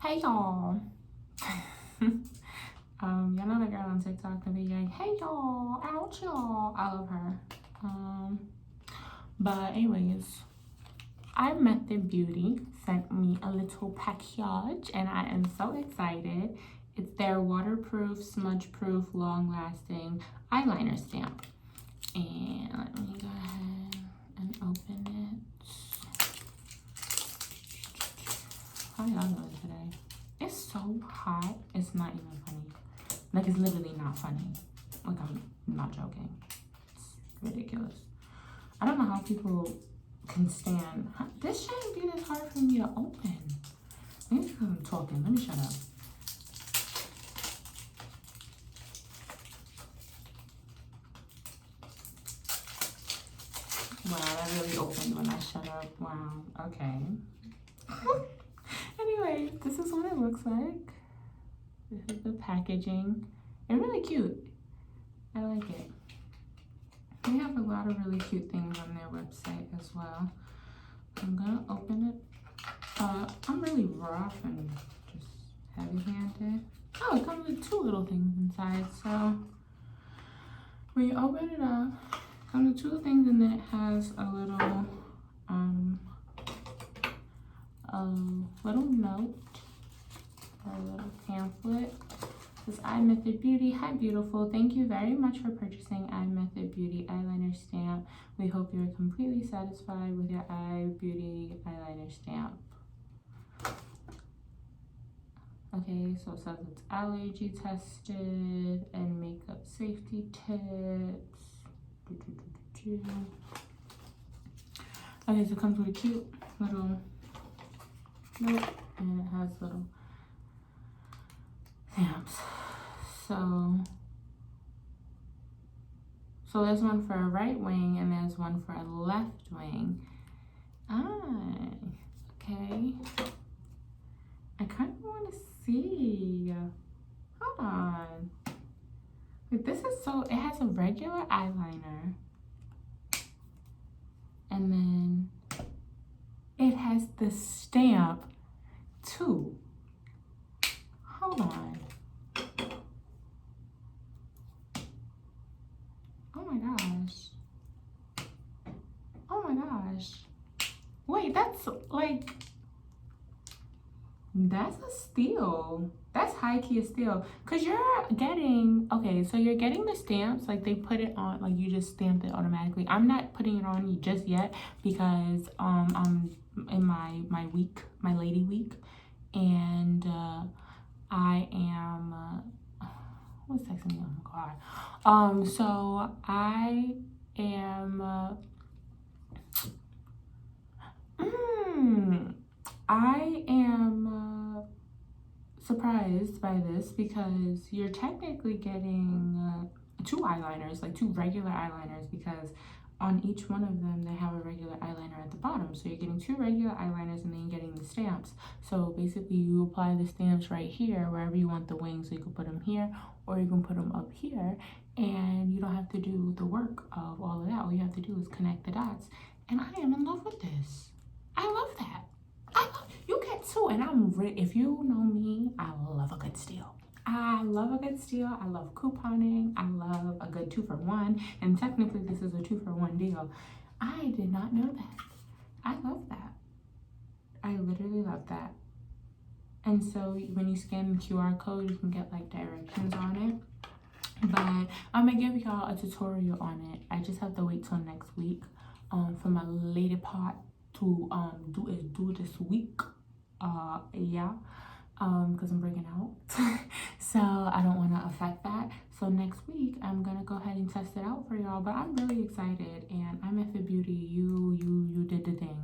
Hey y'all. Y'all know the girl on TikTok that be like, hey y'all, ouch y'all. I love her. But anyways, Imethod Beauty sent me a little package and I am so excited. It's their waterproof, smudge-proof, long-lasting eyeliner stamp. And let me go ahead and open it. How y'all doing today? It's so hot, it's not even funny. Like, it's literally not funny. Like, I'm not joking. It's ridiculous. I don't know how people can stand. This shouldn't be this hard for me to open. Maybe because I'm talking. Let me shut up. Wow, that really opened when I shut up. Wow, okay. Anyway, this is what it looks like. This is the packaging. It's really cute. I like it. They have a lot of really cute things on their website as well. I'm gonna open it. I'm really rough and just heavy-handed. Oh, it comes with two little things inside. So when you open it up, it comes with two things, and then it has a little note, or a little pamphlet. This is Imethod Beauty. Hi, beautiful. Thank you very much for purchasing Imethod Beauty eyeliner stamp. We hope you're completely satisfied with your Beauty eyeliner stamp. Okay, so it says it's allergy tested and makeup safety tips. Okay, so it comes with a cute little note, and it has little stamps. So there's one for a right wing and there's one for a left wing. Okay. I kind of want to see. Hold on. Like, this is so, it has a regular eyeliner. And then it has the stamp too. Hold on. Oh my gosh. Oh my gosh. Wait, that's like, that's a steal. That's high key a steal. Cause you're getting, okay, so you're getting the stamps, like they put it on, like you just stamped it automatically. I'm not putting it on just yet because I'm in my week, my lady week, and I am who's texting me? Oh my god. So I am I am surprised by this because you're technically getting two eyeliners, like two regular eyeliners, because on each one of them they have a regular eyeliner at the bottom. So you're getting two regular eyeliners and then you're getting the stamps. So basically you apply the stamps right here wherever you want the wings. So you can put them here or you can put them up here, and you don't have to do the work of all of that. All you have to do is connect the dots, and I am in love with this. I love that. You get two, and if you know me, I love a good steal. I love a good steal. I love couponing. I love a good 2-for-1, and technically this is a 2-for-1 deal. I did not know that. I love that. I literally love that. And so when you scan the QR code, you can get like directions on it. But I'm gonna give y'all a tutorial on it. I just have to wait till next week for my lady part to do this week. Yeah, because I'm breaking out. So I don't want to affect that. So next week I'm gonna go ahead and test it out for y'all. But I'm really excited, and Imethod Beauty, you did the thing.